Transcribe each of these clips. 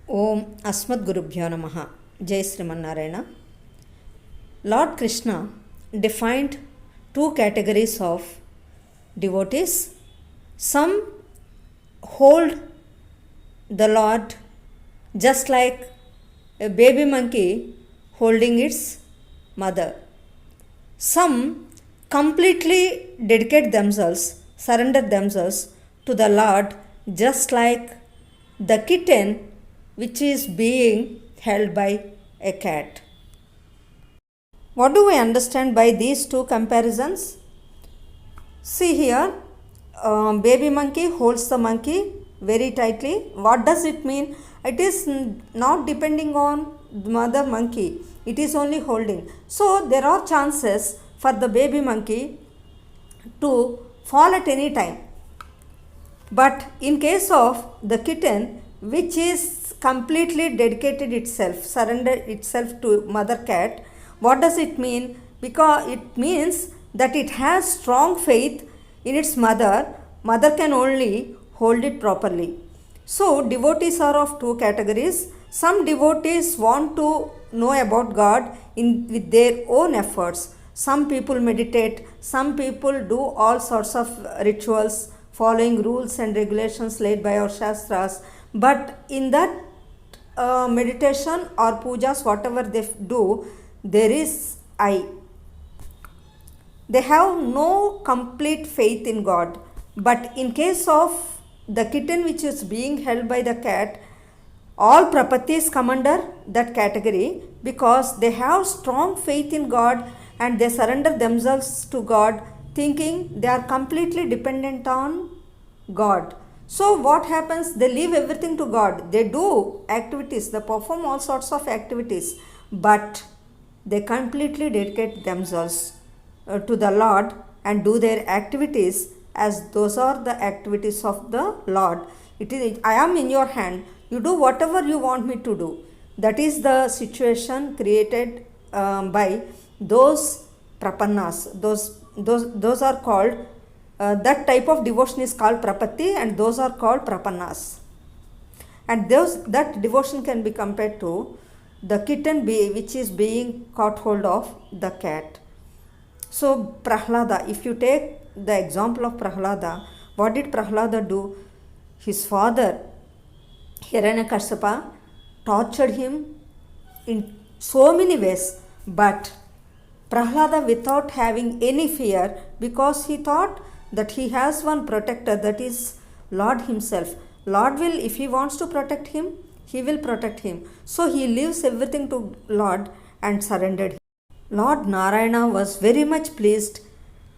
Om Asmadgurubhyo Namaha. Jai Srimanarayana. Lord Krishna defined two categories of devotees. Some hold the Lord just like a baby monkey holding its mother. Some completely dedicate themselves, surrender themselves to the Lord just like the kitten which is being held by a cat. What do we understand by these two comparisons? See here, baby monkey holds the monkey very tightly. What does it mean? It is not depending on the mother monkey, it is only holding. So there are chances for the baby monkey to fall at any time. But in case of the kitten, which is completely dedicated itself, surrendered itself to mother cat, what does it mean? Because it means that it has strong faith in its mother. Mother can only hold it properly. So devotees are of two categories. Some devotees want to know about God with their own efforts. Some people meditate, some people do all sorts of rituals following rules and regulations laid by our Shastras. But in that meditation or pujas, whatever they do, there is I. They have no complete faith in God. But in case of the kitten which is being held by the cat, all prapatis come under that category because they have strong faith in God and they surrender themselves to God, thinking they are completely dependent on God. So what happens? They leave everything to God. They do activities, they perform all sorts of activities, but they completely dedicate themselves to the Lord and do their activities as those are the activities of the Lord. It is, I am in your hand. You do whatever you want me to do. That is the situation created by those prapannas. Those are called, that type of devotion is called prapatti and those are called prapannas. And that devotion can be compared to the kitten which is being caught hold of the cat. So Prahlada, if you take the example of Prahlada, what did Prahlada do? His father Hiranyakashipu tortured him in so many ways, but Prahlada, without having any fear, because he thought that he has one protector, that is Lord himself. Lord will, if he wants to protect him, he will protect him. So he leaves everything to Lord and surrendered him. Lord Narayana was very much pleased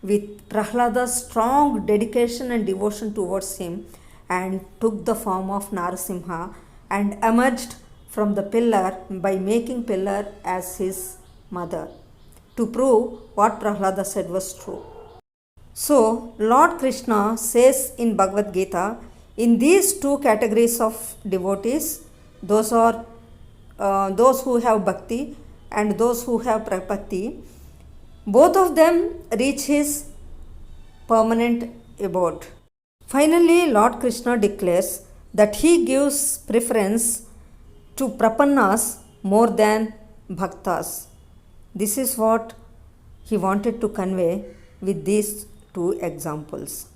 with Prahlada's strong dedication and devotion towards him and took the form of Narasimha and emerged from the pillar by making pillar as his mother to prove what Prahlada said was true. So Lord Krishna says in Bhagavad Gita, in these two categories of devotees, those are those who have bhakti and those who have prapatti, both of them reach his permanent abode. Finally, Lord Krishna declares that he gives preference to prapannas more than bhaktas. This is what he wanted to convey with these two examples.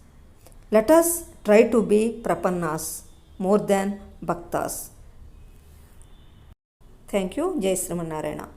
Let us try to be prapannas more than bhaktas. Thank you. Jai Srimanarayana.